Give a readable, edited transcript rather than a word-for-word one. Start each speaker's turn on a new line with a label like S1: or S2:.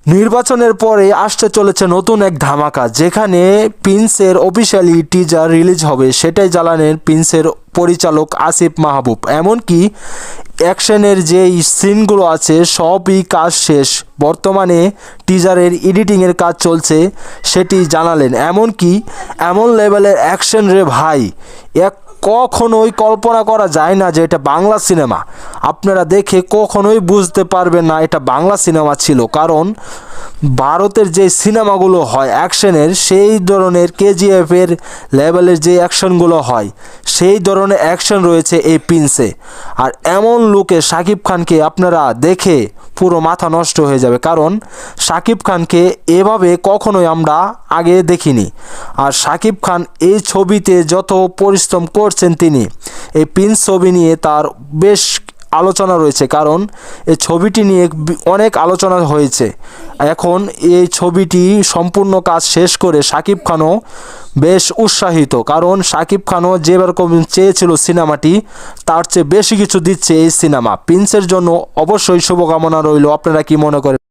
S1: নির্বাচনের পরে আসতে চলেছে নতুন এক ধামাকা, যেখানে প্রিন্সের অফিসিয়ালি টিজার রিলিজ হবে। সেটাই জানালেন প্রিন্সের পরিচালক আসিফ মাহবুব। এমনকি অ্যাকশনের যে সিনগুলো আছে সবই কাজ শেষ, বর্তমানে টিজারের এডিটিংয়ের কাজ চলছে সেটি জানালেন। এমনকি এমন লেভেলের অ্যাকশন রে ভাই, এক কখনোই কল্পনা করা যায় না যে এটা বাংলা সিনেমা। আপনারা দেখে কখনোই বুঝতে পারবেন না এটা বাংলা সিনেমা ছিল, কারণ ভারতের যে সিনেমাগুলো হয় অ্যাকশনের, সেই ধরনের কেজিএফের লেভেলের যে অ্যাকশনগুলো হয় সেই ধরনের অ্যাকশন রয়েছে এই প্রিন্সে। আর এমন লুকে শাকিব খানকে আপনারা দেখে পুরো মাথা নষ্ট হয়ে যাবে, কারণ শাকিব খানকে এভাবে কখনোই আমরা আগে দেখিনি। আর শাকিব খান এই ছবিতে যত পরিশ্রম করছেন তিনি, এই প্রিন্স ছবি নিয়ে তার বেশ আলোচনা রয়েছে, কারণ এই ছবিটি নিয়ে অনেক আলোচনা হয়েছে। এখন এই ছবিটি সম্পূর্ণ কাজ শেষ করে শাকিব খানও বেশ উৎসাহিত, কারণ শাকিব খানও যেরকম চেয়েছিল সিনেমাটি তার চেয়ে বেশি কিছু দিচ্ছে এই সিনেমা। প্রিন্সের জন্য অবশ্যই শুভকামনা রইল। আপনারা কি মনে করেন?